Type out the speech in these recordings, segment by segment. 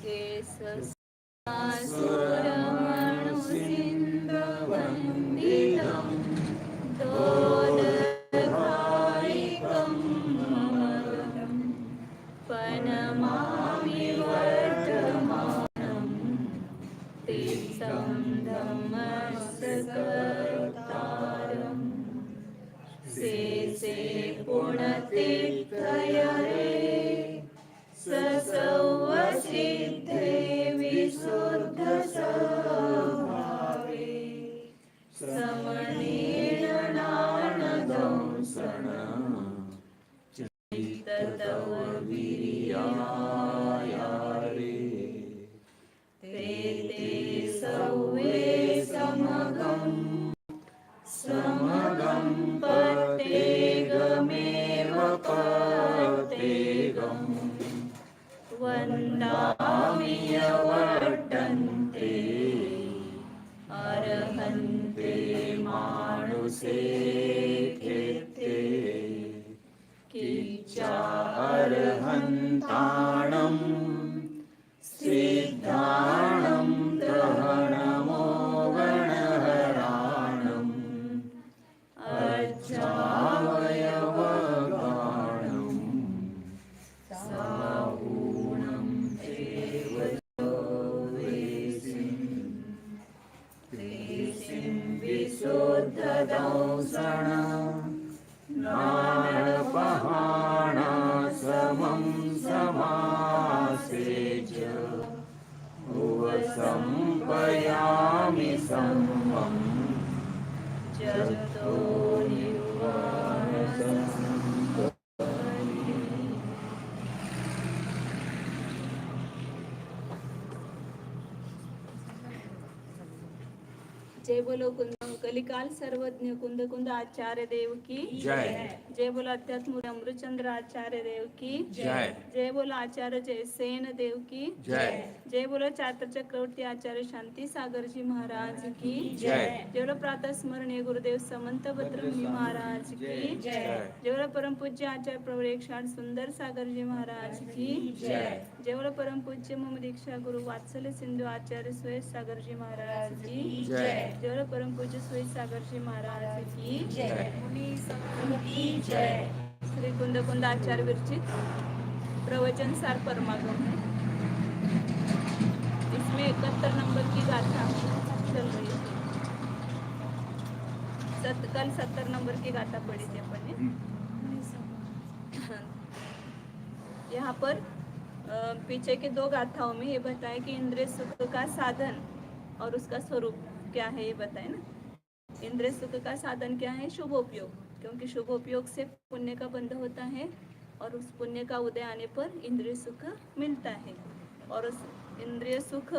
केशसासुरमणुसिन्धुवन्दितं दोदधायिकं ममलं पनमामि वर्धमानं तीर्थं धम्मस्कर्तारम् से पुण्यतीर्थयरे ससौवसिद्धे विशुद्धस्वभावे समनीर्णानदंसण चित्ततव वीर्यायारे ते सौवे समगं पतेगमेव पतेगं वन्दामि यवर्तन्ते अर्हन्ते मानुषे कृते किच्चार्हन्ताणं सिद्धाणं ग्रहणमो गणहराणम् अर्चावयवगाणं साहूणं देव देसिं विशुद्धदंसण नाणपहाणा समं समासेच भुवसंपयामि सम्मं जतो जय बोलो कुंद कलिकाल सर्वज्ञ कुंद कुंद आचार्य देव की जय। जय बोलो अध्यात्म अमृतचंद्र आचार्य देव की जय। जय बोलो आचार्य जयसेन देव की जय। जय बोलो चातर चक्रवर्ती आचार्य शांति सागर जी महाराज की जय। जय बोलो प्रातः स्मरणीय गुरुदेव समंत भद्रमुनि महाराज की जय। जय बोलो परम पूज्य आचार्य प्रवरेक्षण सुंदर सागर जी महाराज की जय। जय बोलो परम पूज्य मम दीक्षा गुरु वात्सल्य सिंधु आचार्य श्वेत सागर जी महाराज की जय। जय बोलो परम पूज्य श्वेत सागर जी महाराज की जय। मुनि संत की जय। श्री कुंद कुंद आचार्य विरचित प्रवचन सार परमागम है। इसमें 71 नंबर की गाथा चल रही है। कल 70 नंबर की गाथा पढ़ी थी अपन ने। यहाँ पर पीछे के 2 गाथाओं में ये बताया कि इंद्रिय सुख का साधन और उसका स्वरूप क्या है, ये बताए ना। इंद्रिय सुख का साधन क्या है? शुभोपयोग, क्योंकि शुभोपयोग से पुण्य का बंध होता है और उस पुण्य का उदय आने पर इंद्रिय सुख मिलता है। और उस इंद्रिय सुख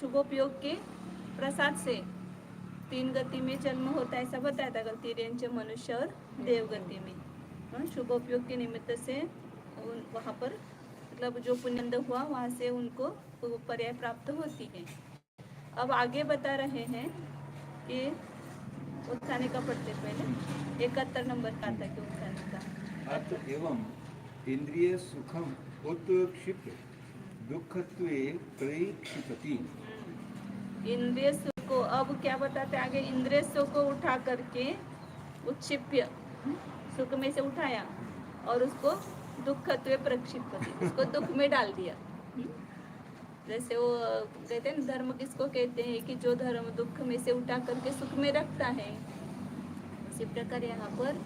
शुभोपयोग के प्रसाद से 3 गति में जन्म होता है, ऐसा बताया था कल, तिर्यंच, मनुष्य और देवगति में। शुभोपयोग के निमित्त से वहाँ पर मतलब जो पुण्यंद हुआ वहाँ से उनको पर्याय प्राप्त होती है। अब आगे बता रहे हैं कि उत्थाने का पढ़ते पहले 71 नंबर का था कि उत्थाने का अत एवं इंद्रिय सुखम उत्क्षिप्य दुःखत्वे प्रेक्षिपति। इंद्रिय सुख को अब क्या बताते आगे, इंद्रिय सुख को उठा करके उत्क्षिप्य सुख में से उठाया और उसको दुःखत्वे प्रक्षिपति, उसको दुख में डाल दिया। जैसे वो कहते हैं धर्म किसको कहते हैं कि जो धर्म दुख में से उठा करके सुख में रखता है। इसी प्रकार यहाँ पर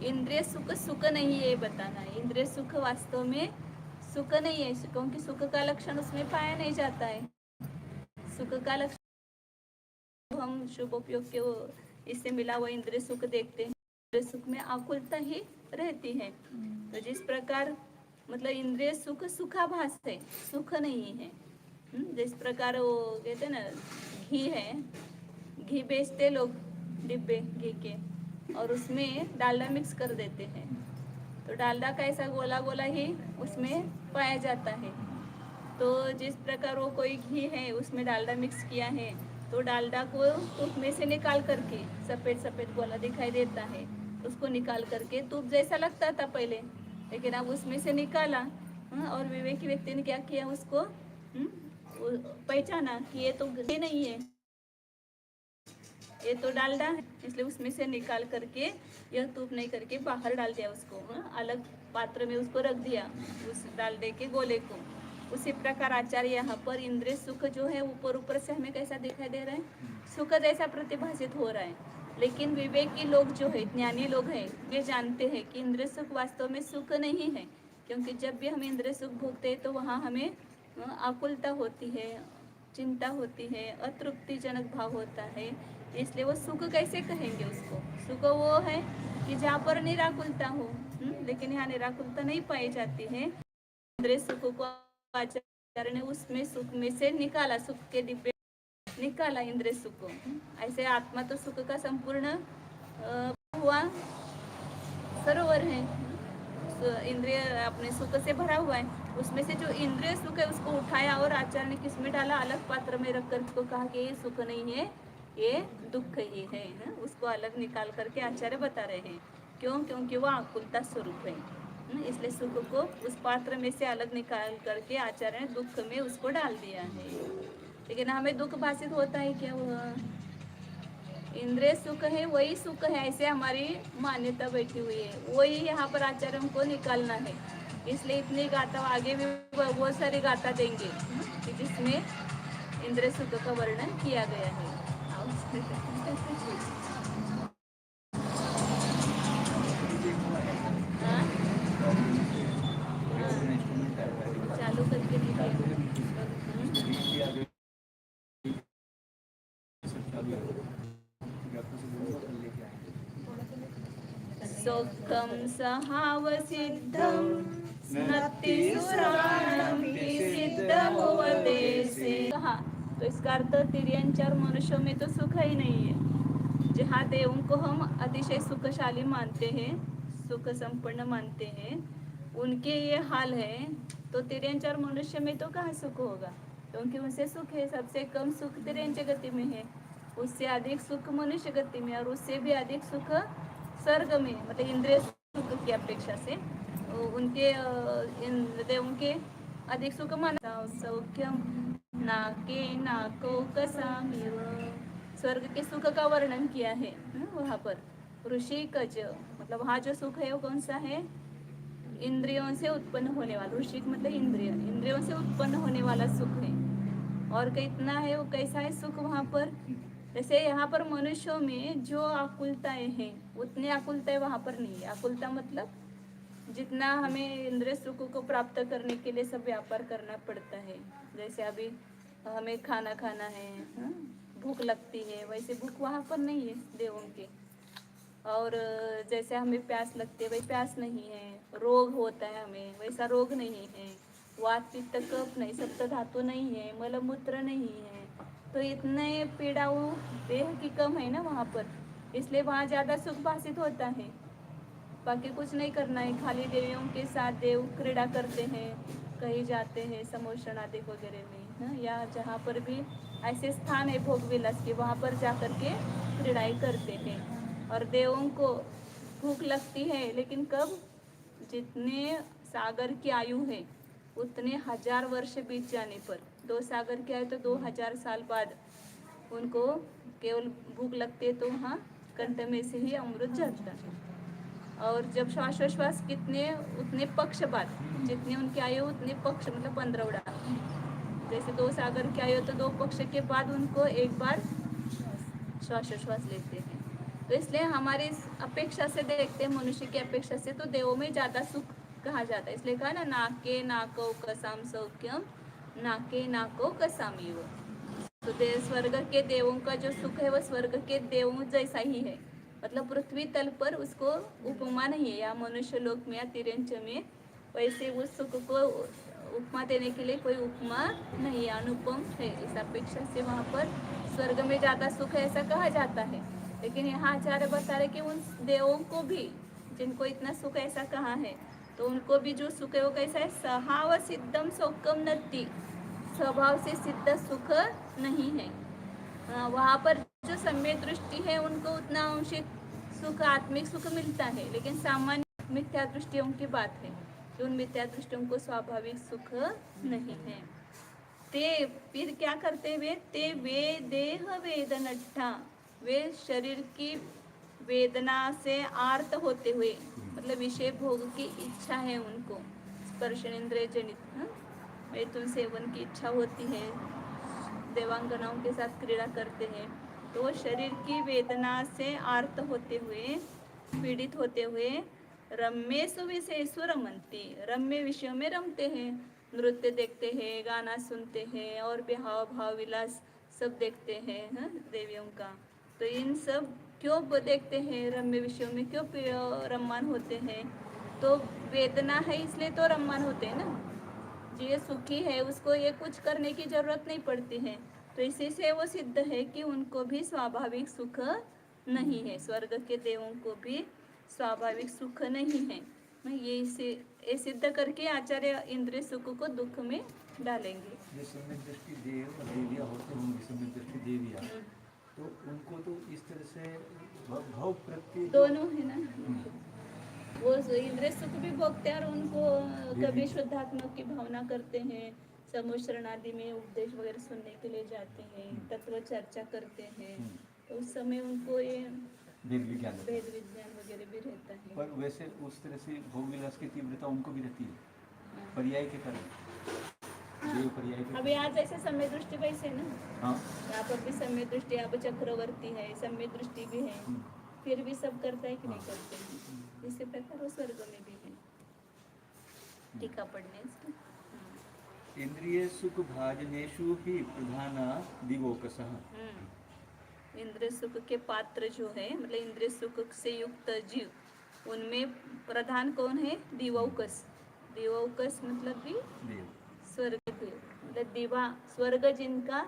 इंद्रिय सुख सुख नहीं है बताना है। इंद्रिय सुख वास्तव में सुख नहीं है, क्योंकि सुख का लक्षण उसमें पाया नहीं जाता है। सुख का लक्षण हम शुभ उपयोग के इससे मिला हुआ इंद्रिय सुख देखते हैं। इंद्रिय सुख में आकुलता ही रहती है। तो जिस प्रकार मतलब इंद्रिय सुख सुखाभास है, सुख नहीं है। जिस प्रकार वो कहते हैं ना घी है, घी बेचते लोग डिब्बे घी के और उसमें डालडा मिक्स कर देते हैं, तो डालडा का ऐसा गोला गोला ही उसमें पाया जाता है। तो जिस प्रकार वो कोई घी है उसमें डालडा मिक्स किया है, तो डालडा को तुप में से निकाल करके सफ़ेद सफ़ेद गोला दिखाई देता है, उसको निकाल करके तुप जैसा लगता था पहले, लेकिन अब उसमें से निकाला और विवेकी व्यक्ति ने क्या किया, उसको पहचाना कि ये तो घी नहीं है, ये तो डालडा है, इसलिए उसमें से निकाल करके यह धूप नहीं करके बाहर डाल दिया उसको, अलग पात्र में उसको रख दिया, उस डालडे के गोले को। उसी प्रकार आचार्य यहाँ पर इंद्रिय सुख जो है ऊपर ऊपर से हमें कैसा दिखाई दे रहा है, सुख जैसा प्रतिभाषित हो रहा है, लेकिन विवेकी लोग जो है, ज्ञानी लोग हैं, वे जानते हैं कि इंद्रिय सुख वास्तव में सुख नहीं है, क्योंकि जब भी हम इंद्रिय सुख भोगते हैं तो वहाँ हमें आकुलता होती है, चिंता होती है, अतृप्तिजनक भाव होता है, इसलिए वो सुख कैसे कहेंगे उसको। सुख वो है कि जहाँ पर निराकुलता हो, लेकिन यहाँ निराकुलता नहीं पाई जाती है। इंद्रिय सुख को आचार्य ने उसमें सुख में से निकाला, सुख के डिब्बे निकाला इंद्रिय सुख को। ऐसे आत्मा तो सुख का संपूर्ण हुआ सरोवर है, इंद्रिय अपने सुख से भरा हुआ है, उसमें से जो इंद्रिय सुख है उसको उठाया और आचार्य ने किसमें डाला, अलग पात्र में रख कर उसको कहा कि ये सुख नहीं है, ये दुख ही है ना? उसको अलग निकाल करके आचार्य बता रहे हैं। क्यों? क्योंकि वो आकुलता स्वरूप है, इसलिए सुख को उस पात्र में से अलग निकाल करके आचार्य ने दुख में उसको डाल दिया है। लेकिन हमें दुख भाषित होता है क्या, वह इंद्रिय सुख है वही सुख है, ऐसे हमारी मान्यता बैठी हुई है, वही यहाँ पर आचार्य हमको निकालना है। इसलिए इतनी गाथा, आगे भी बहुत सारी गाथा देंगे कि जिसमें इंद्रिय सुख का वर्णन किया गया है। चालू करके सौखम सहावसिद्धं स्नत्ति सुराणमपि सिद्धमुपदेशे। कहा तो इसका अर्थ तिर्यंच और मनुष्यों में तो सुख ही नहीं है। जहाँ देवों को हम अतिशय सुखशाली मानते हैं, सुख संपन्न मानते हैं, उनके ये हाल है, तो तिर्यंच और मनुष्य में तो कहाँ सुख होगा, क्योंकि उनसे सुख है, सबसे कम सुख तिर्यंच गति में है, उससे अधिक सुख मनुष्य गति में, और उससे भी अधिक सुख स्वर्ग में, मतलब इंद्रिय सुख की अपेक्षा से उनके देवों के अधिक सुख माना। सौख्यम नाके नाको कसामिव, स्वर्ग के सुख का वर्णन किया है वहाँ पर। ऋषि कज, मतलब वहाँ जो सुख है वो कौन सा है, इंद्रियों से उत्पन्न होने वाला, ऋषि मतलब इंद्रिय, इंद्रियों से उत्पन्न होने वाला सुख है। और कितना है, वो कैसा है सुख वहाँ पर, जैसे यहाँ पर मनुष्यों में जो आकुलताएं हैं उतनी आकुलताएं वहाँ पर नहीं है। आकुलता मतलब जितना हमें इंद्रिय सुख को प्राप्त करने के लिए सब व्यापार करना पड़ता है, जैसे अभी हमें खाना खाना है, भूख लगती है, वैसे भूख वहाँ पर नहीं है देवों के। और जैसे हमें प्यास लगती है वही प्यास नहीं है, रोग होता है हमें वैसा रोग नहीं है, वात पित्त कफ नहीं, सप्त धातु नहीं है, मलमूत्र नहीं है, तो इतने पीड़ाओं देह की कम है ना वहाँ पर, इसलिए वहाँ ज़्यादा सुख भाषित होता है। बाकी कुछ नहीं करना है, खाली देवियों के साथ देव क्रीड़ा करते हैं, कहीं जाते हैं समोषण आदि वगैरह में ना, या जहाँ पर भी ऐसे स्थान है भोग विलास के, वहाँ पर जा कर के क्रीड़ाई करते हैं। और देवों को भूख लगती है, लेकिन कब, जितने सागर की आयु है उतने 1000 वर्ष बीत जाने पर, 2 सागर की आयु तो 2000 साल बाद उनको केवल भूख लगती है, तो वहाँ कंठ में से ही अमृत झरता है। और जब श्वासोश्वास कितने उतने पक्ष बाद, जितने उनकी आयु उतने पक्ष, मतलब 15 जैसे 2 सागर की आयु तो 2 पक्ष के बाद उनको एक बार श्वासोश्वास लेते हैं। तो इसलिए हमारी अपेक्षा से देखते हैं, मनुष्य की अपेक्षा से तो देवों में ज़्यादा सुख कहा जाता है, इसलिए कहा ना, नाके नाको कसाम सौख्यम नाके नाको कसामीव। तो स्वर्ग के देवों का जो सुख है वह स्वर्ग के देवों जैसा ही है, मतलब पृथ्वी तल पर उसको उपमा नहीं है, या मनुष्य लोक में या तिरंच में वैसे उस सुख को उपमा देने के लिए कोई उपमा नहीं है, अनुपम है। इस अपेक्षा से वहाँ पर स्वर्ग में ज़्यादा सुख है ऐसा कहा जाता है। लेकिन यहाँ आचार्य बता रहे कि उन देवों को भी जिनको इतना सुख ऐसा कहा है, तो उनको भी जो सुख है वो कैसा है, सहाव सिद्धम सौकम नत्ति, स्वभाव से सिद्ध सुख नहीं है। वहाँ पर जो सम्यक दृष्टि है उनको उतना आंशिक सुख, आत्मिक सुख मिलता है, लेकिन सामान्य मिथ्या दृष्टियों की बात है। कि उन मिथ्या दृष्टियों को स्वाभाविक सुख नहीं है। ते फिर क्या करते वे? ते वे देह वेदनट्ठा, वे शरीर की वेदना से आर्त होते हुए, मतलब विषय भोग की इच्छा है उनको, स्पर्शेंद्रिय जनित, मैथुन सेवन की इच्छा होती है, देवांगनाओं के साथ क्रीड़ा करते हैं, तो वो शरीर की वेदना से आर्त होते हुए, पीड़ित होते हुए रम्येषु विषयेषु रमन्ति, रम्य विषयों में रमते हैं, नृत्य देखते हैं, गाना सुनते हैं और भी हाव भाव विलास सब देखते हैं, देवियों का। तो इन सब क्यों देखते हैं, रम्य विषयों में क्यों रम्मान होते हैं? तो वेदना है इसलिए तो रम्मान होते हैं ना। जो सुखी है उसको ये कुछ करने की जरूरत नहीं पड़ती है, तो इसी से वो सिद्ध है कि उनको भी स्वाभाविक सुख नहीं है, स्वर्ग के देवों को भी स्वाभाविक सुख नहीं है। ये सिद्ध करके आचार्य इंद्रिय सुख को दुख में डालेंगे। जो सम्यक दृष्टि देव और देविया होते होंगे, सम्यक दृष्टि देविया, तो उनको तो इस तरह से भाव प्रत्यय दोनों है ना, वो इंद्रिय सुख भी भोगते हैं और उनको कभी शुद्धात्मा की भावना करते हैं, समूह आदि में उपदेश वगैरह सुनने के लिए जाते हैं, तत्व चर्चा करते हैं, तो उस समय उनको ये भेद विज्ञान वगैरह भी रहता है। पर वैसे उस तरह से भोग विलास की तीव्रता उनको भी रहती है पर्याय के कारण, देव पर्याय के। अभी आज ऐसे समय दृष्टि वैसे ना, हाँ, यहाँ पर भी समय दृष्टि, यहाँ पर चक्रवर्ती है, समय दृष्टि भी है, फिर भी सब करता है कि नहीं करते हैं, इसी प्रकार वो स्वर्ग में भी है। टीका पढ़ने इसको। इंद्रिय सुख भाजनेषु ही प्रधाना दिवोकसः, इंद्रिय सुख के पात्र जो है, मतलब इंद्रिय सुख से युक्त जीव, उनमें प्रधान कौन है? दिवौकस। दिवौकस मतलब भी स्वर्ग देव, मतलब दिवा स्वर्ग जिनका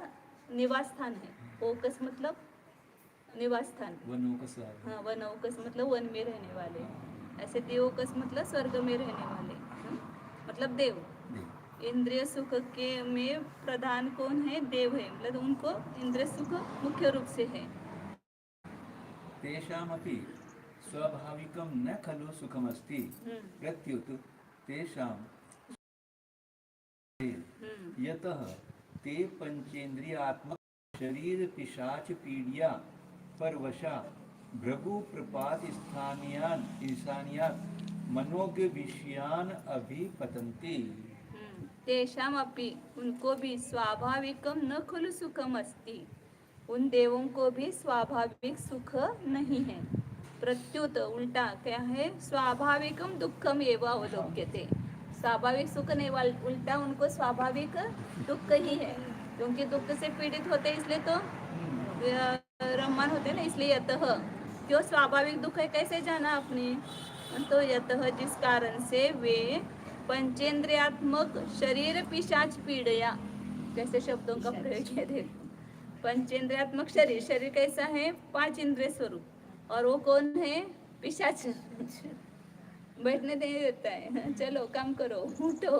निवास स्थान है, ओकस मतलब निवास स्थान, वनौकस। हाँ, वनौकस मतलब वन में रहने वाले, ऐसे देवौकस मतलब स्वर्ग में रहने वाले, मतलब देव। इंद्रिय सुख के में प्रधान कौन है? देव है, मतलब उनको इंद्रिय सुख मुख्य रूप से है। तेषामपि स्वाभाविकं न खलु सुखमस्ति, प्रत्युत तेषां यतः ते पंचेन्द्रियात्मक शरीर पिशाच पीडिया परवशा भृगु प्रपात स्थानियात मनोज्ञ विषयान अभिपतन्ति। तेषाम अपि उनको भी स्वाभाविकम न खलु सुखम अस्ति, उन देवों को भी स्वाभाविक सुख नहीं है। प्रत्युत उल्टा क्या है? स्वाभाविकम दुखम एवं अवलोक्यते, स्वाभाविक सुख नहीं, उल्टा उनको स्वाभाविक दुख ही है, क्योंकि दुख से पीड़ित होते इसलिए तो रममान होते ना, इसलिए यतः, क्यों स्वाभाविक दुख है कैसे जाना आपने? तो यतः जिस कारण से वे पंचेंद्रियात्मक शरीर पिशाच पीड़या, कैसे शब्दों का प्रयोग किया देखो। पंचेंद्रियात्मक शरीर, शरीर कैसा है? 5 इंद्रिय स्वरूप, और वो कौन है? पिशाच, बैठने नहीं देता है। चलो काम करो, उठो,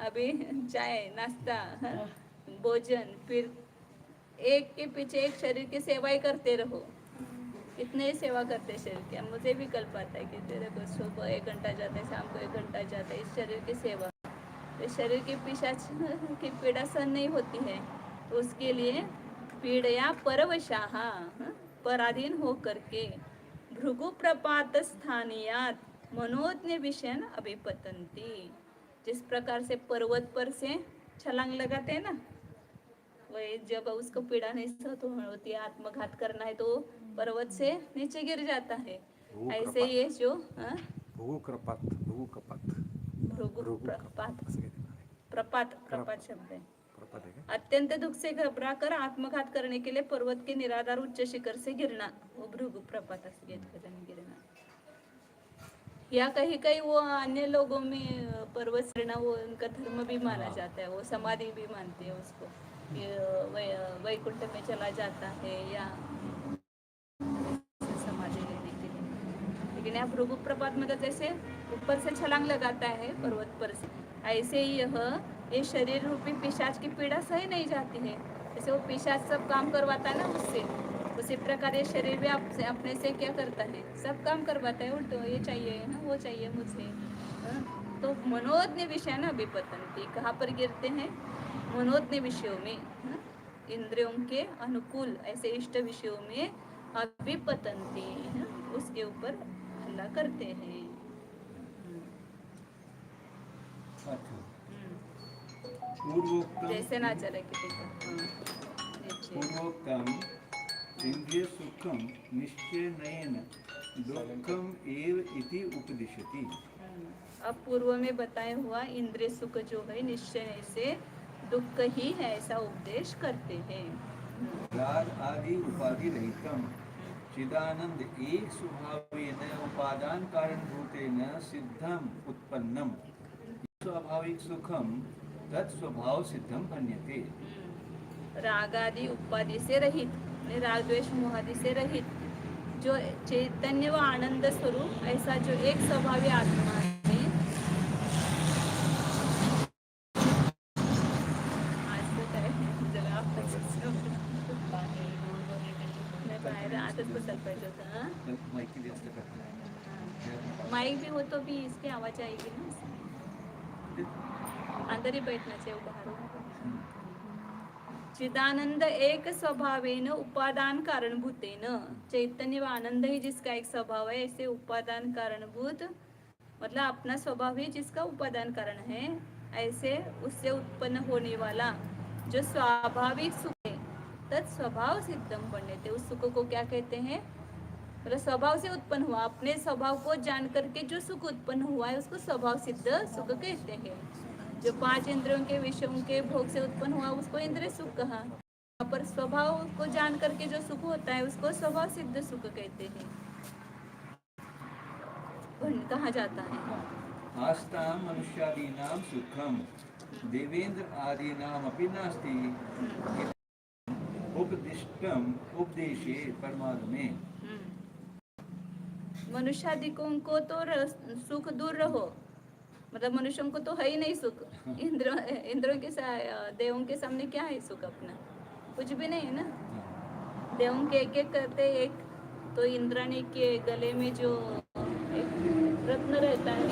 अभी चाय नाश्ता भोजन, फिर एक के पीछे एक शरीर की सेवा ही करते रहो। कितने ही सेवा करते शरीर की, मुझे भी कल पाता है कि तेरे को सुबह 1 घंटा जाता है, शाम को 1 घंटा जाता है, इस शरीर की सेवा। तो शरीर की पिशाच की पीड़ा सहन नहीं होती है, तो उसके लिए पीड़या परवशाह, पराधीन हो करके भृगु प्रपात स्थानीयात मनोज्ञ विषयन अभिपतंती, जिस प्रकार से पर्वत पर से छलांग लगाते हैं ना, वही जब उसको पीड़ा नहीं सहन होती है, आत्मघात करना है, तो पर्वत से नीचे गिर जाता है। ऐसे ये जो प्रपात शब्द है, अत्यंत दुख से घबरा कर आत्मघात करने के लिए पर्वत के निराधार उच्च शिखर से गिरना, वो भृगु प्रपात गिरना। या कहीं कहीं वो अन्य लोगों में पर्वत गिरना वो उनका धर्म भी माना जाता है, वो समाधि भी मानते हैं उसको, वैकुंठ में चला जाता है या समाधि लेने के लिए। लेकिन यहाँ भृगु प्रपात में जैसे ऊपर से छलांग लगाता है पर्वत पर से, ऐसे ही ये शरीर रूपी पिशाच की पीड़ा सही नहीं जाती है। जैसे वो पिशाच सब काम करवाता है ना उससे, उसी प्रकार ये शरीर भी आपसे अपने से क्या करता है? सब काम करवाता है, उल्टो ये चाहिए ना, वो चाहिए मुझे, तो मनोज्ञ विषय न विपतंती, कहाँ पर गिरते हैं? मनोज्ञ विषयों में, इंद्रियों के अनुकूल ऐसे इष्ट विषयों में अभिपतंती, उसके ऊपर हल्ला करते हैं। पूर्वोक्तम जैसे ना चले किसी का। पूर्वोक्तम इंद्रिय सुखम निश्चयेन दुःखम एव इति उपदिशति। अब पूर्व में बताया हुआ इंद्रिय सुख जो है निश्चय से दुख ही है, ऐसा उपदेश करते हैं। राग आदि उपाधि रहितम चिदानंद एक स्वभावेन उपादान कारणभूतेन सिद्धम उत्पन्नम स्वाभाविक सुखम तत्स्वभाव सिद्धम मन्यते। राग आदि उपाधि से रहित, राग द्वेष मोहादि से रहित जो चैतन्य व आनंद स्वरूप ऐसा जो एक स्वभावी आत्मा है, माइक भी हो तो भी इसकी आवाज आएगी ना, अंदर ही बैठना चाहिए, बाहर चिदानंद एक स्वभावेन उपादान कारणभूतेन, चैतन्य व आनंद ही जिसका एक स्वभाव है, ऐसे उपादान कारणभूत मतलब अपना स्वभाव ही जिसका उपादान कारण है, ऐसे उससे उत्पन्न होने वाला जो स्वाभाविक सुख है, तत्स्वभाव सिद्धम पण्यते, उस सुख को क्या कहते हैं? मतलब स्वभाव से उत्पन्न हुआ, अपने स्वभाव को जान करके जो सुख उत्पन्न हुआ है उसको स्वभाव सिद्ध सुख कहते हैं। जो 5 इंद्रियों के विषयों के भोग से उत्पन्न हुआ उसको इंद्रिय सुख कहा, पर स्वभाव को जान करके जो सुख होता है उसको स्वभाव सिद्ध सुख कहते हैं, कहा जाता है। आस्ता मनुष्यादीनां सुखम देवेंद्र आदीनाम अपि नास्ति उपदिष्टम उपदेशे परमात्मे। मनुष्यादिकों को तो सुख दूर रहो, मतलब मनुष्यों को तो है ही नहीं सुख, इंद्रों के देवों के सामने क्या है सुख? अपना कुछ भी नहीं है ना। देवों के एक एक करते एक, तो इंद्राणी के गले में जो एक रत्न रहता है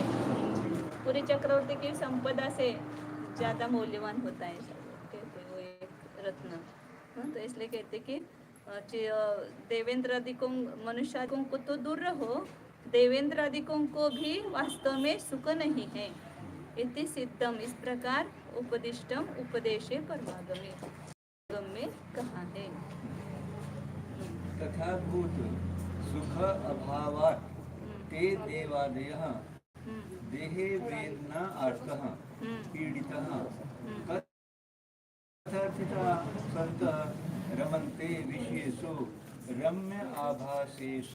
पूरे चक्रवर्ती की संपदा से ज्यादा मूल्यवान होता है, कहते वो एक रत्न। तो इसलिए कहते कि देवेंद्र आदिकों मनुष्यों को तो दूर रहो, देवेंद्र आदिकों को भी वास्तव में सुख नहीं है। इति सिद्धम, इस प्रकार उपदिष्टम उपदेशे परमागमे में कहा है। तथा भूत सुख अभावात् ते देवादयः देहे वेदना अर्थः पीडितः कथर्थिता सन्तः रमन्ते विषयेषु रम्य आभासेषु।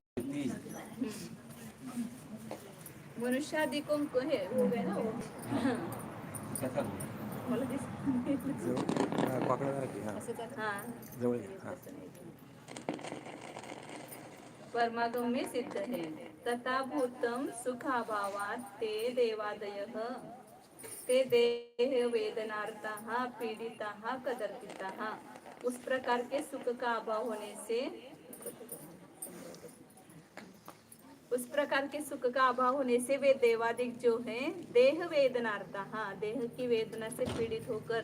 मनुष्यादिकों को है, हो गया ना वो। परमागम में सिद्ध है। तथा भूतम सुखाभावात् ते देवादयः ते देह वेदनार्थाः पीडिताः कदर्पिताः, उस प्रकार के सुख का अभाव होने से, उस प्रकार के सुख का अभाव होने से वे देवादिक जो हैं देह वेदनार्थाः, देह की वेदना से पीड़ित होकर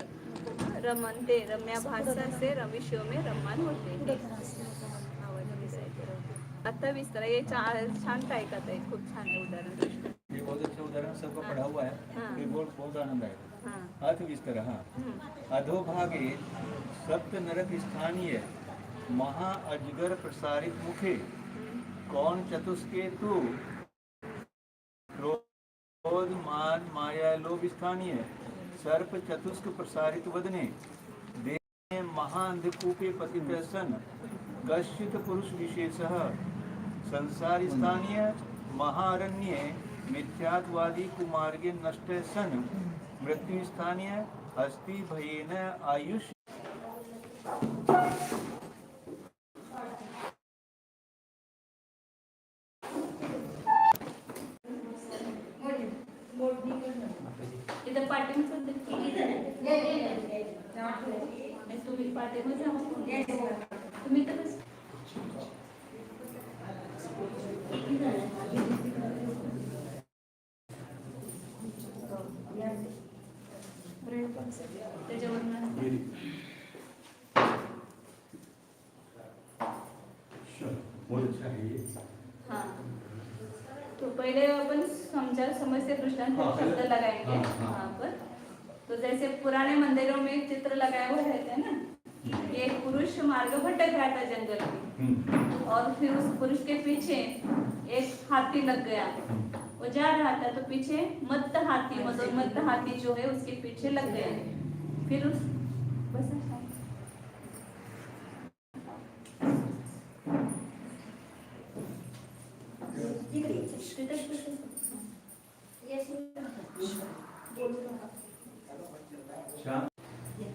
रमनते, रम्याभासा से रमिशों में रममान होते हैं। आता विस्तार, ये छान ऐकत आहे, खूप छान आहे उदाहरण। ये बहुत अच्छा उदाहरण सबको पढ़ा हुआ है, फिर बहुत आनंद आएगा। अर्थ विस्तार। अधोभागे सप्त नरक स्थानीय महा अजगर प्रसारित मुखे कौन चतुष्केतु क्रोध मान माया लोभ स्थानीय सर्प चतुष्क प्रसारित वदने देह महाअंधकूपे पतित सन कश्चित पुरुष विशेषः संसार स्थानीय महारण्य मिथ्यात्वादी कुमार्गे नष्ट सन मृत्यु स्थानीय हस्ति भयेन आयुष। इधर पार्टी में सब तुम्ही पार्टी में जाओ, तुम्ही तर ब्रेड पण त्याच्यावर हाँ तो पहले अपन समझते दृष्टांत शब्द लगाएंगे वहाँ पर। तो जैसे पुराने मंदिरों में चित्र लगाए हुए रहते हैं ना, एक पुरुष मार्ग भटक रहा था जंगल में और फिर उस पुरुष के पीछे एक हाथी लग गया। वो जा रहा था तो पीछे मदोन्मत्त हाथी जो है उसके पीछे लग गया। फिर उस बस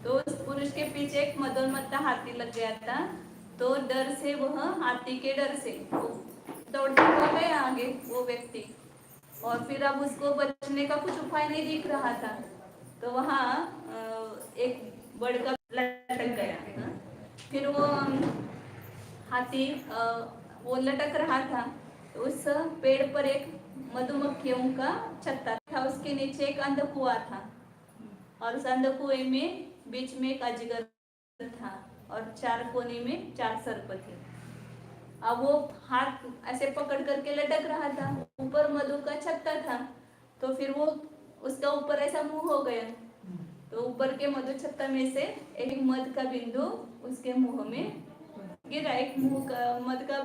तो उस पुरुष के पीछे एक मदोन्मत्त हाथी लग गया था। तो डर से वह हाथी के डर से दौड़ते हुए गया आगे वो व्यक्ति, और फिर अब उसको बचने का कुछ उपाय नहीं दिख रहा था। तो वहाँ एक बड़ का लटक गया। फिर वो हाथी वो लटक रहा था। तो उस पेड़ पर एक मधुमक्खियों का छत्ता था, उसके नीचे एक अंध कुआं था और उस अंध कुएं में बीच में एक अजगर था और 4 कोने में 4 सर्प थे। अब वो हाथ ऐसे पकड़ करके लटक रहा था, ऊपर मधु का छत्ता था। तो फिर वो उसका ऊपर ऐसा मुंह हो गया, तो ऊपर के मधु छत्ता में से एक मध का बिंदु उसके मुंह में गिरा। एक मुंह का मध का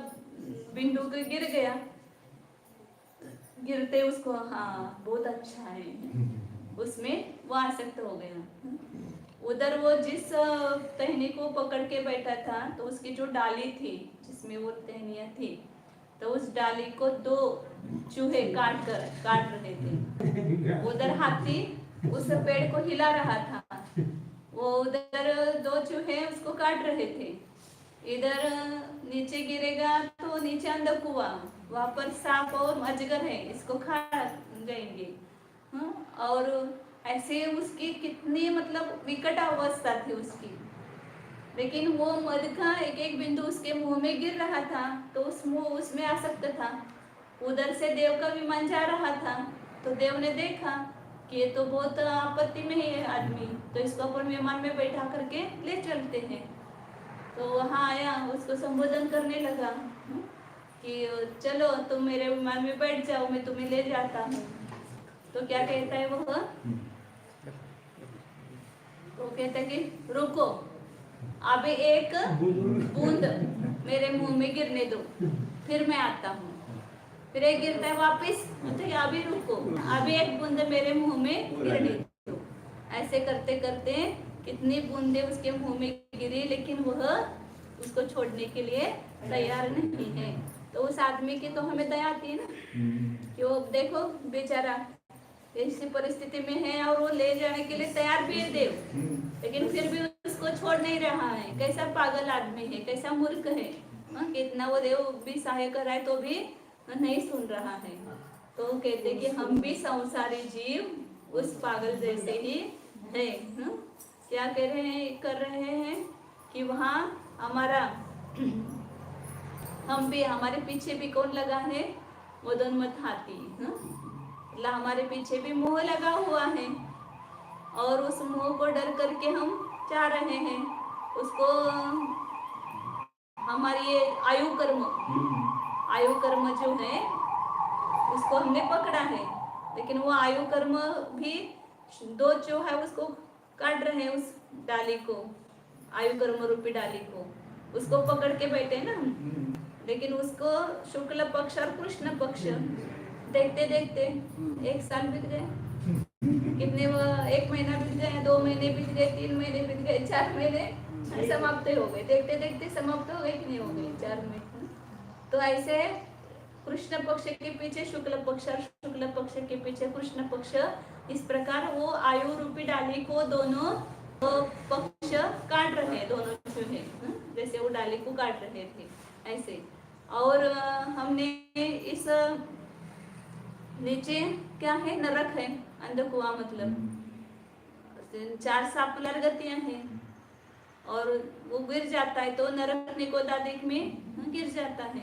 बिंदु को गिर गया। गिरते उसको हाँ बहुत अच्छा है, उसमें वो आसक्त हो गया। उधर वो जिस टहनी को पकड़ के बैठा था तो उसकी जो डाली थी जिसमें वो टहनियाँ थी, तो उस डाली को 2 चूहे काट रहे थे। उधर हाथी उस पेड़ को हिला रहा था, वो उधर 2 चूहे उसको काट रहे थे। इधर नीचे गिरेगा तो नीचे अंदर कुआं, वहां पर सांप और अजगर है, इसको खा जाएंगे। और ऐसे उसकी कितनी मतलब विकट अवस्था थी उसकी। लेकिन वो मध का एक एक बिंदु उसके मुंह में गिर रहा था तो उसमें आसक्त था। उधर से देव का विमान जा रहा था तो देव ने देखा कि ये तो बहुत आपत्ति में है आदमी, तो इसको अपन विमान में बैठा करके ले चलते हैं। तो वहाँ आया, उसको संबोधन करने लगा कि चलो तुम मेरे विमान में बैठ जाओ, मैं तुम्हें ले जाता हूँ। तो क्या कहता है वो कहता है कि रुको, अभी एक बूंद मेरे मुंह में गिरने दो, फिर मैं आता हूँ। फिर एक गिरता है वापिस, तो अभी रुको, अभी एक बूंद मेरे मुंह में गिरने दो। ऐसे करते करते कितनी बूंदे उसके मुंह में गिरी, लेकिन वह उसको छोड़ने के लिए तैयार नहीं है। तो उस आदमी की तो हमें दया आती है ना कि वो देखो बेचारा ऐसी परिस्थिति में है और वो ले जाने के लिए तैयार भी है देव, लेकिन फिर भी उसको छोड़ नहीं रहा है। कैसा पागल आदमी है, कैसा मूर्ख है कि इतना वो देव भी सहाय कर रहा है तो भी नहीं सुन रहा है। तो कहते कि हम भी संसारी जीव उस पागल जैसे ही है। क्या कर रहे हैं कि वहाँ हमारा हम भी, हमारे पीछे भी कौन लगा है, मदोन्मत्त हाथी। हमारे पीछे भी मोह लगा हुआ है और उस मोह को डर करके हम जा रहे हैं। उसको हमारी ये आयु कर्म जो है उसको हमने पकड़ा है, लेकिन वो आयु कर्म भी 2 जो है उसको काट रहे हैं, उस डाली को, आयु कर्म रूपी डाली को उसको पकड़ के बैठे ना। लेकिन उसको शुक्ल पक्ष और कृष्ण पक्ष देखते देखते 1 साल बीत गए, कितने 1 महीना बीत गए, 2 महीने बीत गए, 3 महीने बीत गए, 4 महीने समाप्त हो गए। देखते देखते समाप्त हो गए कि नहीं हो गए 4 महीने। तो ऐसे कृष्ण पक्ष के पीछे शुक्ल पक्ष और शुक्ल पक्ष के पीछे कृष्ण पक्ष, इस प्रकार वो आयु रूपी डाली को दोनों पक्ष काट रहे हैं, दोनों चूहे जैसे वो डाली को काट रहे थे ऐसे। और हमने इस नीचे क्या है, नरक है, अंध कुआं मतलब 4 सापुलर गतियां हैं और वो गिर जाता है तो नरक निकोदादिक में गिर जाता है,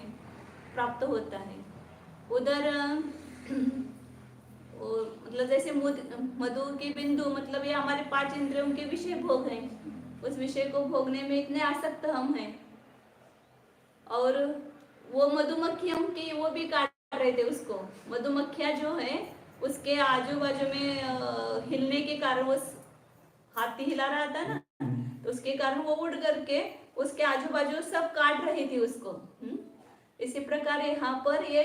प्राप्त होता है। उधर वो मतलब जैसे मधु की बिंदु, मतलब ये हमारे 5 इंद्रियों के विषय भोग हैं, उस विषय को भोगने में इतने आसक्त हम हैं। और वो मधुमक्खियों की वो भी काट रहे थे उसको। मधुमक्खियां जो है उसके आजू बाजू में हिलने के कारण, वो हाथी हिला रहा था ना, तो उसके कारण वो उड़ करके उसके आजू बाजू सब काट रही थी उसको। इसी प्रकार यहाँ पर ये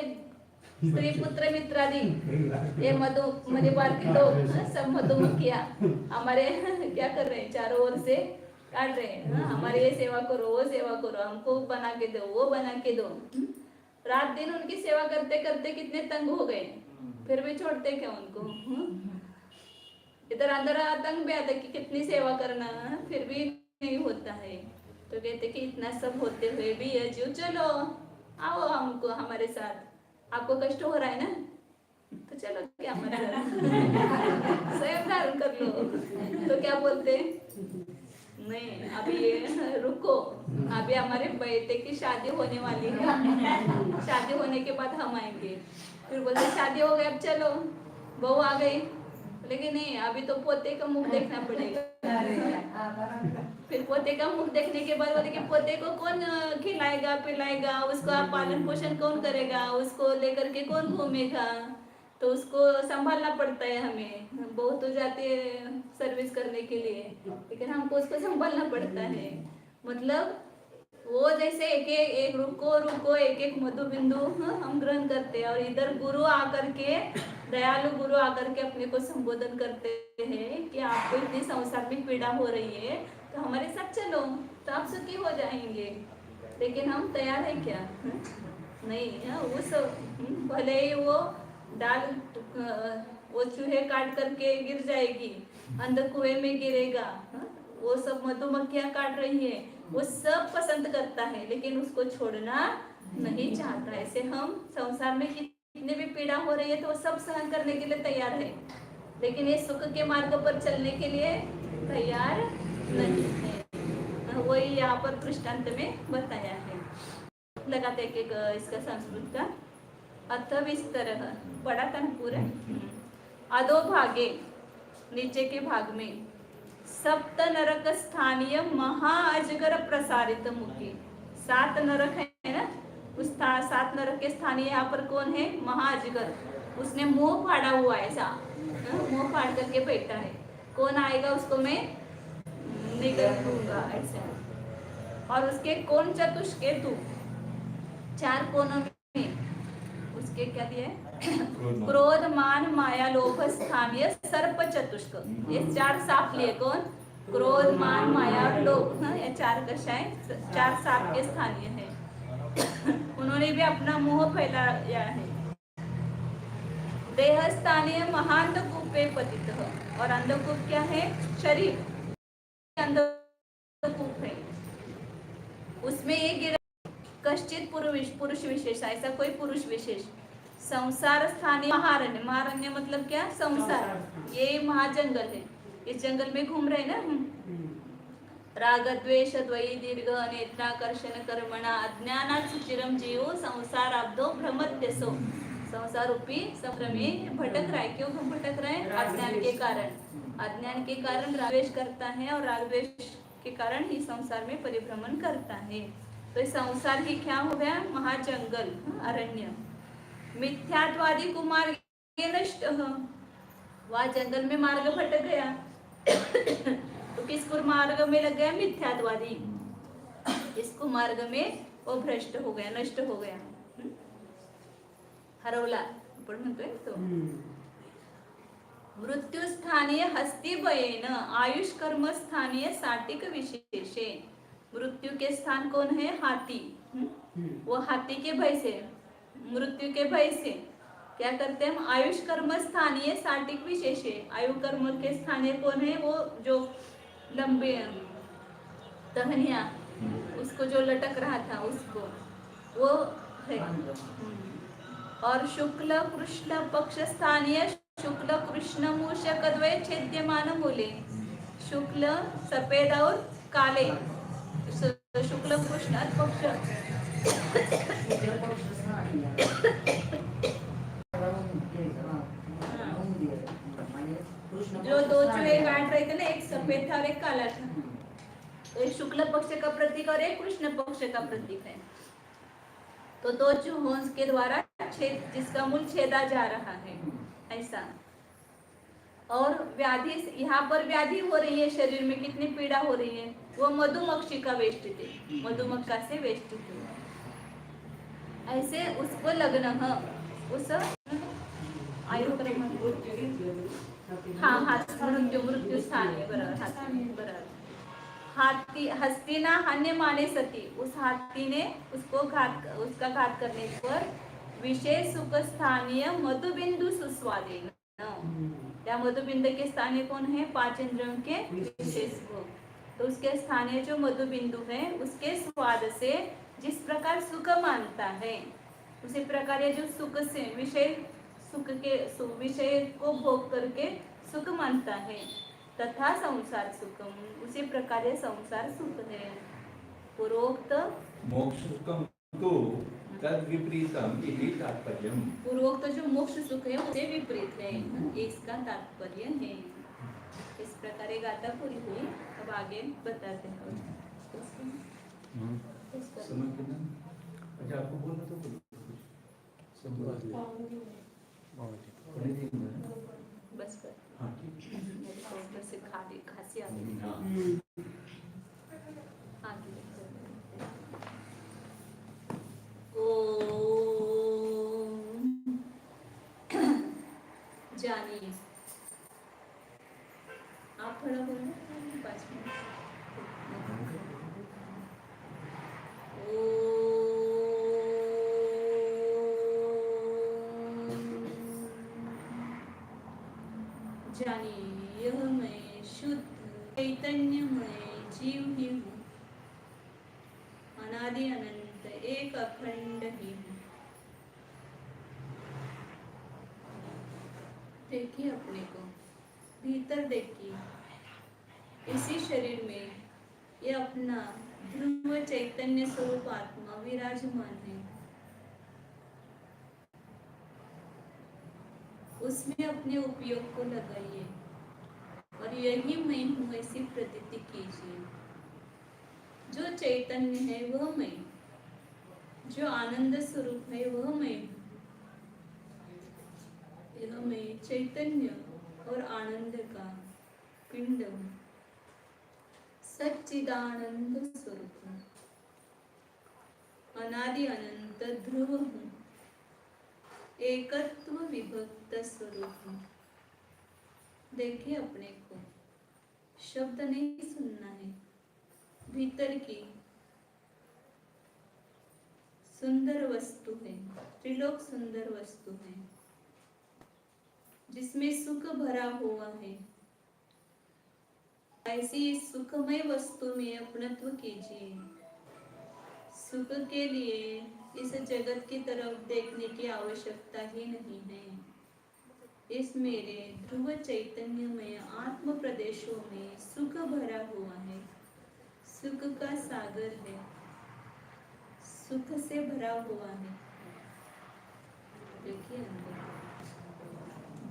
स्त्री पुत्र मित्रादि, ये मधुबार की तो सब मधुमक्खियां हमारे क्या कर रहे हैं, चारों ओर से काट रहे हैं। हमारे ये सेवा करो, वो सेवा करो, हमको बना के दो, वो बना के दो। रात दिन उनकी सेवा करते करते कितने तंग हो गए, फिर भी छोड़ते क्या उनको। इधर अंदर आतंक भी आता कि कितनी सेवा करना, फिर भी नहीं होता है। तो कहते कि इतना सब होते हुए भी ये जीव, चलो आओ हमको हमारे साथ, आपको कष्ट हो रहा है ना, तो चलो क्या हमारे स्वयं धारण कर लो। तो क्या बोलते, नहीं अभी ये रुको, अभी हमारे बेटे की शादी होने वाली है, शादी होने के बाद हम आएंगे। फिर बोलते शादी हो गई, अब चलो, बहू आ गई, लेकिन नहीं अभी तो पोते का मुख देखना पड़ेगा। फिर पोते का मुख देखने के बाद बोले कि पोते को कौन खिलाएगा पिलाएगा, उसका पालन पोषण कौन करेगा, उसको लेकर के कौन घूमेगा, तो उसको संभालना पड़ता है हमें। बहू तो जाती है सर्विस करने के लिए, लेकिन हमको उसको संभालना पड़ता है। मतलब वो जैसे एक रुको रुको एक एक मधु बिंदु हम ग्रहण करते हैं, और इधर गुरु आकर के, दयालु गुरु आकर के अपने को संबोधन करते हैं कि आपको इतनी संसार में पीड़ा हो रही है, तो हमारे साथ चलो, तो आप सुखी हो जाएंगे। लेकिन हम तैयार है क्या? नहीं। उस भले ही वो डाल, वो चूहे काट करके गिर जाएगी, अंदर कुएं में गिरेगा, वो सब मधुमक्खियां काट रही है, वो सब पसंद करता है, लेकिन उसको छोड़ना नहीं चाहता। ऐसे हम संसार में कितने भी पीड़ा हो रही है तो वो सब सहन करने के लिए तैयार है, लेकिन ये सुख के मार्ग पर चलने के लिए तैयार नहीं है। वही यहाँ पर दृष्टांत में बताया है। लगाते एक इसका संस्कृत का अथ विस्तर पढ़ा था ना पूरा। अधो भागे, नीचे के भाग में, सप्त नरक स्थानीय महा अजगर प्रसारित मुखी। 7 नरक है ना, उस 7 नरक के स्थानीय यहाँ पर कौन है? महा अजगर। उसने मुंह फाड़ा हुआ है, ऐसा मुंह फाड़ करके बैठा है। कौन आएगा उसको मैं निगल दूंगा ऐसा। और उसके कौन चतुष्केतु, 4 कोनों में उसके क्या दिया है? क्रोध मान माया लोभ स्थानीय सर्प चतुष्क। ये 4 सांप लिए। कौन? क्रोध मान माया और लोभ, ये 4 कषाय 4 सांप के स्थानीय है। उन्होंने भी अपना मुंह फैलाया है। देह स्थानीय महाअंधकूपे पतित, और अंधकूप क्या है? शरीर अंधकूप है, उसमें ये गिरा कश्चित पुरुष विशेष, ऐसा कोई पुरुष विशेष। संसार स्थानीय महारण्य, महारण्य मतलब क्या? संसार। ये महाजंगल है, इस जंगल में घूम रहे ना। राग द्वेष द्वयी दीर्घ नेत्राकर्षण कर्मणा अज्ञानात् सुचिरम जीव संसार अब्धो भ्रमत्यसो। संसार रूपी समुद्र में भटक रहा है। क्यों हम भटक रहे हैं? अज्ञान के कारण। अज्ञान के कारण राग द्वेष करता है, और राग द्वेष के कारण ही संसार में परिभ्रमण करता है। तो इस संसार ही क्या हो गया? महाजंगल, अरण्य। मिथ्यात्वादी कुमार्ग नष्ट, वह जंगल में मार्ग भटक गया तो किस मार्ग में लग गया? मिथ्यात्वादी। इस कुमार्ग में वो भ्रष्ट हो गया, नष्ट हो गया, हरवला आपण म्हणतोय तो। मृत्यु स्थानीय हस्ती भयेन आयुष कर्म स्थानीय साटिक विशेषे। मृत्यु के स्थान कौन है? हाथी। वो हाथी के भय से, मृत्यु के भय से क्या करते हैं हम? आयुष कर्म स्थानीय साटिक विशेष है। आयु कर्म के स्थानीय कौन है? वो जो लंबे टहनिया, उसको जो लटक रहा था उसको, वो है। और शुक्ल कृष्ण पक्ष स्थानीय शुक्ल कृष्ण मूषक द्वय छेद्यमान मूले। शुक्ल सफेद और काले, शुक्ल कृष्ण पक्ष जो दो चूहे काट रहे थे ना, एक सफेद था और एक काला था, तो एक शुक्ल पक्ष का प्रतीक और एक कृष्ण पक्ष का प्रतीक है। तो दो चूहों के द्वारा छेद, जिसका मूल छेदा जा रहा है, ऐसा। और व्याधि, यहाँ पर व्याधि हो रही है शरीर में, कितनी पीड़ा हो रही है, वो मधुमक्षी का वेष्टित है, मधुमक्खा से वेष्टित है। ऐसे उसको लग्न उस आयु हाँ मृत्यु स्थान है, बराबर। हाथी, हस्तिना हन्य माने सती, उस हाथी ने उसका घात करने पर विशेष सुख स्थानीय मधुबिंदु सुस्वादेन, या मधुबिंद के स्थानीय कौन है, पांच इंद्रियों के विशेष भोग, तो उसके स्थानीय जो मधुबिंदु है उसके स्वाद से जिस प्रकार सुख मानता है, उसी प्रकार ये जो सुख से विषय को भोग करके सुख मानता है, तथा संसार सुखम, उसी प्रकार ये संसार सुख है। पूर्वोक्त मोक्ष सुखम तो तद विपरीतम इति तात्पर्यम, पूर्वोक्त जो मोक्ष सुख है उससे विपरीत है, इसका तात्पर्य है। इस प्रकार ये गाथा पूरी हुई। अब आगे बताते हैं। अच्छा, आपको बोलना तो बस कर से खांसी आ गई। जानिए, आप थोड़ा बोलो 5 मिनट। जानिए, यह मैं शुद्ध चैतन्यमय जीव ही हूँ, अनादि अनंत एक अखंड ही हूँ। देखिए अपने को, भीतर देखिए, इसी शरीर में ये अपना ध्रुव चैतन्य स्वरूप आत्मा विराजमान है। उसमें अपने उपयोग को लगाइए और यही मैं हूँ ऐसी प्रतीति कीजिए। जो चैतन्य है वह मैं, जो आनंद स्वरूप है वह मैं हूँ। यह मैं चैतन्य और आनंद का पिंड हूँ, सच्चिदानंद स्वरूप हूँ, अनादि अनंत ध्रुव हूँ, एकत्व विभक्त स्वरूप हूँ। देखिए अपने को, शब्द नहीं सुनना है, भीतर की सुंदर वस्तु है, त्रिलोक सुंदर वस्तु है, जिसमें सुख भरा हुआ है। ऐसी सुखमय वस्तु में अपनत्व कीजिए। सुख के लिए इस जगत की तरफ देखने की आवश्यकता ही नहीं है। इस मेरे ध्रुव चैतन्य में आत्म प्रदेशों में सुख भरा हुआ है, सुख का सागर है, सुख से भरा हुआ है। देखिए अंदर,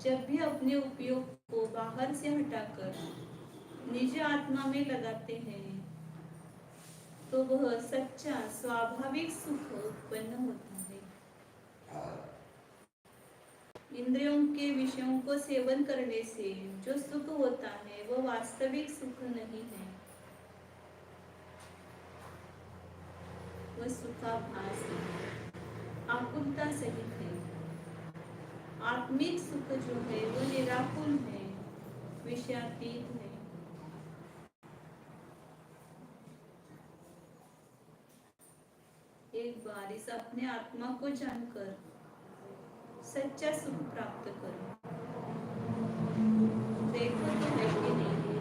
जब भी अपने उपयोग को बाहर से हटाकर निज आत्मा में लगाते हैं तो वह सच्चा स्वाभाविक सुख उत्पन्न होता है। इंद्रियों के विषयों को सेवन करने से जो सुख होता है वह वास्तविक सुख नहीं है, वह सुखाभास है, आकुलता सहित है। आत्मिक सुख जो है वो निराकुल है, विषयातीत है। एक बार इस अपने आत्मा को जानकर सच्चा सुख प्राप्त करो। देखो तो है कि नहीं है।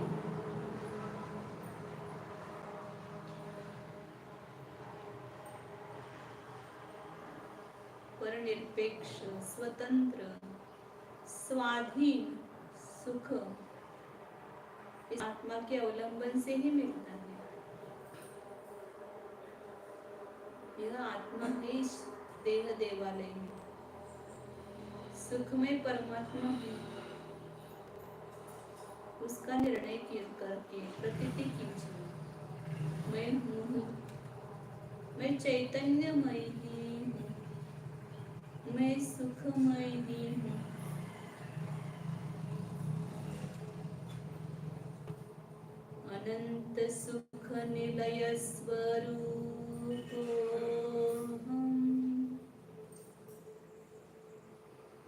पर निरपेक्ष, स्वतंत्र, स्वाधीन सुख इस आत्मा के अवलंबन से ही मिलता है। यह आत्मा ही देह देवालय है, सुखमय परमात्मा है। उसका निर्णय करके प्रतीति कीजिए। मैं हूँ, मैं चैतन्यमय ही हूँ, मैं सुखमय ही हूँ। अनंत सुख निलय स्वरूपोऽहम्,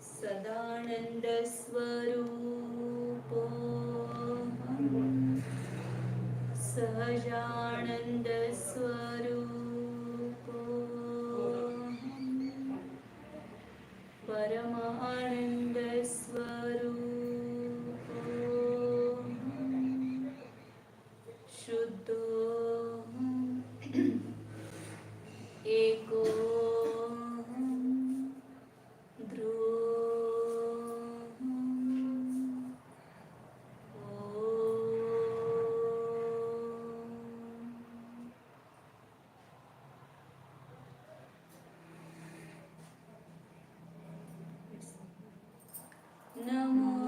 सदानंद स्वरूपोऽहम्, सहजानंद स्वरूपोऽहम्, परमानंद स्वरूपोऽहम्, शुद्धोऽहम्, एकोऽहम्, ध्रुवोऽहम्, ॐ। नमो